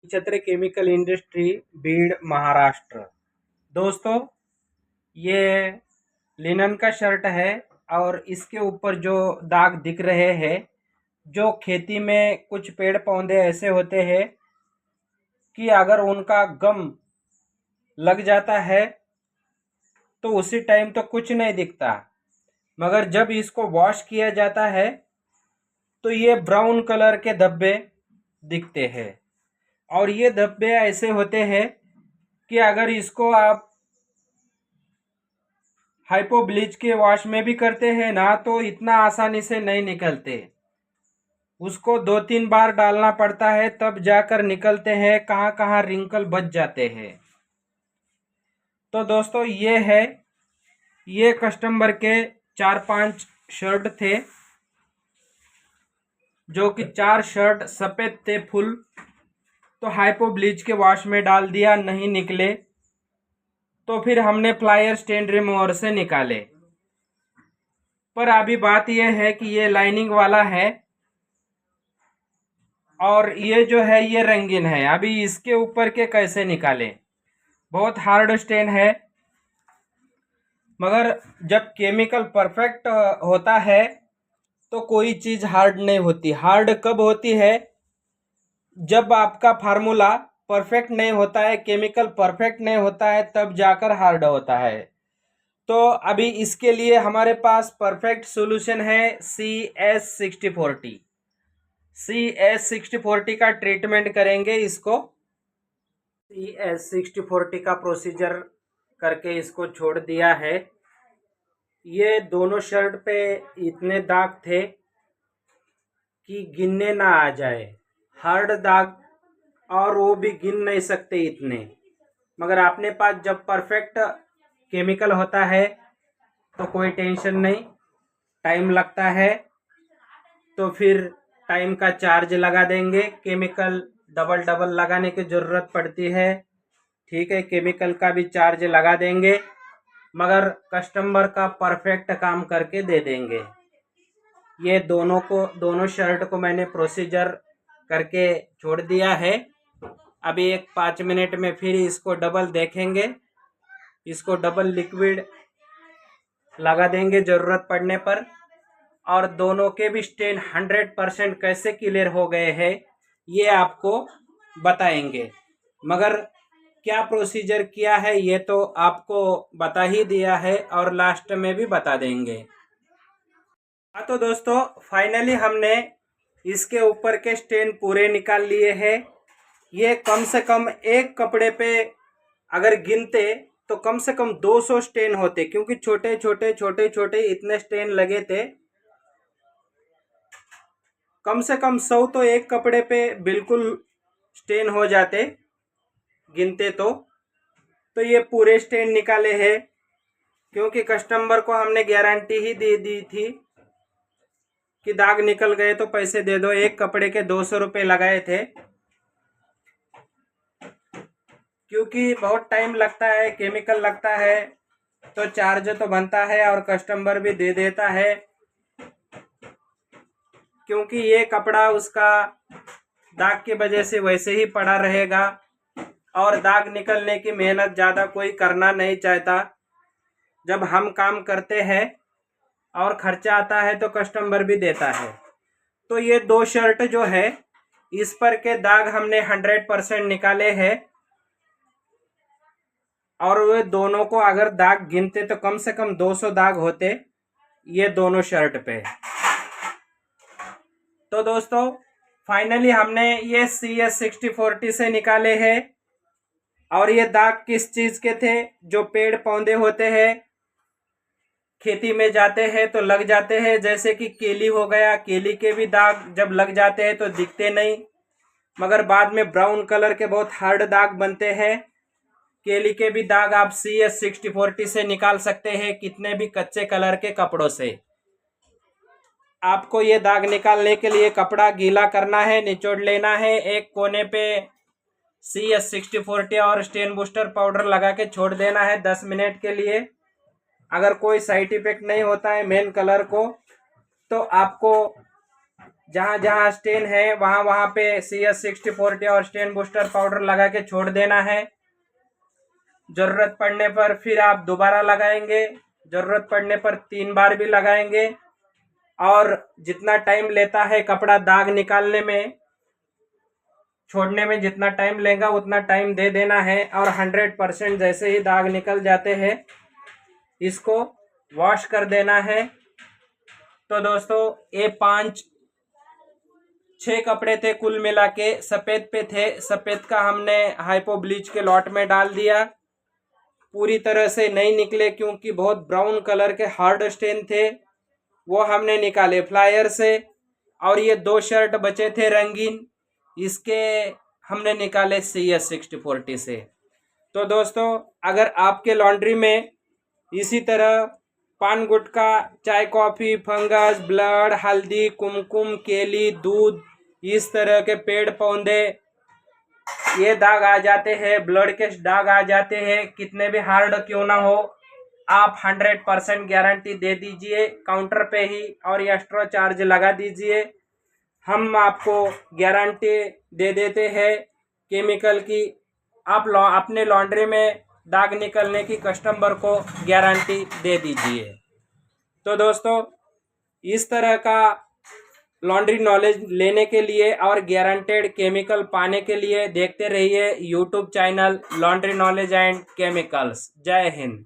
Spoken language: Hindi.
छत्र केमिकल इंडस्ट्री बीड़ महाराष्ट्र। दोस्तों, ये लिनन का शर्ट है और इसके ऊपर जो दाग दिख रहे हैं, जो खेती में कुछ पेड़ पौधे ऐसे होते हैं कि अगर उनका गम लग जाता है तो उसी टाइम तो कुछ नहीं दिखता, मगर जब इसको वॉश किया जाता है तो ये ब्राउन कलर के धब्बे दिखते हैं। और ये धब्बे ऐसे होते हैं कि अगर इसको आप हाइपो ब्लीच के वॉश में भी करते हैं ना तो इतना आसानी से नहीं निकलते। उसको 2-3 बार डालना पड़ता है तब जाकर निकलते हैं, कहाँ कहाँ रिंकल बच जाते हैं। तो दोस्तों, ये कस्टमर के 4-5 शर्ट थे, जो कि 4 शर्ट सफ़ेद थे फुल। तो हाइपो ब्लीच के वॉश में डाल दिया, नहीं निकले तो फिर हमने फ्लायर स्टेन रिमूवर से निकाले। पर अभी बात यह है कि ये लाइनिंग वाला है और ये जो है ये रंगीन है। अभी इसके ऊपर के कैसे निकालें, बहुत हार्ड स्टेन है। मगर जब केमिकल परफेक्ट होता है तो कोई चीज़ हार्ड नहीं होती। हार्ड कब होती है? जब आपका फार्मूला परफेक्ट नहीं होता है, केमिकल परफेक्ट नहीं होता है, तब जाकर हार्ड होता है। तो अभी इसके लिए हमारे पास परफेक्ट सॉल्यूशन है CS6040। CS6040 का ट्रीटमेंट करेंगे इसको। CS6040 का प्रोसीजर करके इसको छोड़ दिया है। ये दोनों शर्ट पे इतने दाग थे कि गिनने ना आ जाए, हार्ड दाग, और वो भी गिन नहीं सकते इतने। मगर अपने पास जब परफेक्ट केमिकल होता है तो कोई टेंशन नहीं। टाइम लगता है तो फिर टाइम का चार्ज लगा देंगे। केमिकल डबल डबल लगाने की ज़रूरत पड़ती है, ठीक है, केमिकल का भी चार्ज लगा देंगे, मगर कस्टमर का परफेक्ट काम करके दे देंगे। ये दोनों शर्ट को मैंने प्रोसीजर करके छोड़ दिया है। अभी एक 5 मिनट में फिर इसको डबल देखेंगे, इसको डबल लिक्विड लगा देंगे ज़रूरत पड़ने पर। और दोनों के भी स्टेन 100% कैसे क्लियर हो गए हैं ये आपको बताएंगे। मगर क्या प्रोसीजर किया है ये तो आपको बता ही दिया है और लास्ट में भी बता देंगे। हाँ तो दोस्तों, फाइनली हमने इसके ऊपर के स्टेन पूरे निकाल लिए हैं। ये कम से कम एक कपड़े पे अगर गिनते तो कम से कम 200 स्टेन होते, क्योंकि छोटे छोटे इतने स्टेन लगे थे। कम से कम 100 तो एक कपड़े पे बिल्कुल स्टेन हो जाते गिनते तो ये पूरे स्टेन निकाले हैं, क्योंकि कस्टमर को हमने गारंटी ही दे दी थी कि दाग निकल गए तो पैसे दे दो। एक कपड़े के 200 रुपये लगाए थे, क्योंकि बहुत टाइम लगता है, केमिकल लगता है तो चार्ज तो बनता है और कस्टमर भी दे देता है, क्योंकि ये कपड़ा उसका दाग की वजह से वैसे ही पड़ा रहेगा और दाग निकलने की मेहनत ज़्यादा कोई करना नहीं चाहता। जब हम काम करते हैं और खर्चा आता है तो कस्टमर भी देता है। तो ये 2 शर्ट जो है इस पर के दाग हमने 100% निकाले हैं, और वे दोनों को अगर दाग गिनते तो कम से कम 200 दाग होते ये दोनों शर्ट पे। तो दोस्तों, फाइनली हमने ये CS6040 से निकाले हैं। और ये दाग किस चीज़ के थे? जो पेड़ पौधे होते हैं, खेती में जाते हैं तो लग जाते हैं, जैसे कि केली हो गया, केली के भी दाग जब लग जाते हैं तो दिखते नहीं, मगर बाद में ब्राउन कलर के बहुत हार्ड दाग बनते हैं। केली के भी दाग आप CS6040 से निकाल सकते हैं, कितने भी कच्चे कलर के कपड़ों से। आपको ये दाग निकालने के लिए कपड़ा गीला करना है, निचोड़ लेना है, एक कोने पे CS6040 और स्टेन बूस्टर पाउडर लगा के छोड़ देना है 10 मिनट के लिए। अगर कोई साइड इफेक्ट नहीं होता है मेन कलर को तो आपको जहाँ जहाँ स्टेन है वहाँ वहाँ पे CS6040 और स्टेन बूस्टर पाउडर लगा के छोड़ देना है। ज़रूरत पड़ने पर फिर आप दोबारा लगाएंगे, ज़रूरत पड़ने पर 3 बार भी लगाएंगे। और जितना टाइम लेता है कपड़ा दाग निकालने में, छोड़ने में जितना टाइम लेगा उतना टाइम दे देना है। और 100% जैसे ही दाग निकल जाते हैं इसको वॉश कर देना है। तो दोस्तों ये 5-6 कपड़े थे कुल मिला के, सफ़ेद पे थे। सफ़ेद का हमने हाइपो ब्लीच के लॉट में डाल दिया। पूरी तरह से नहीं निकले क्योंकि बहुत ब्राउन कलर के हार्ड स्टेन थे, वो हमने निकाले फ्लायर से। और ये 2 शर्ट बचे थे रंगीन, इसके हमने निकाले CS6040 से। तो दोस्तों अगर आपके लॉन्ड्री में इसी तरह पान गुटखा, चाय कॉफ़ी, फंगस, ब्लड, हल्दी, कुमकुम, केली, दूध, इस तरह के पेड़ पौधे ये दाग आ जाते हैं, ब्लड के दाग आ जाते हैं, कितने भी हार्ड क्यों ना हो, आप 100% गारंटी दे दीजिए काउंटर पे ही और एक्स्ट्रा चार्ज लगा दीजिए। हम आपको गारंटी दे देते हैं केमिकल की। आप अपने लॉन्ड्री में दाग निकलने की कस्टमर को गारंटी दे दीजिए। तो दोस्तों इस तरह का लॉन्ड्री नॉलेज लेने के लिए और गारंटेड केमिकल पाने के लिए देखते रहिए YouTube channel laundry knowledge and chemicals. जय हिंद।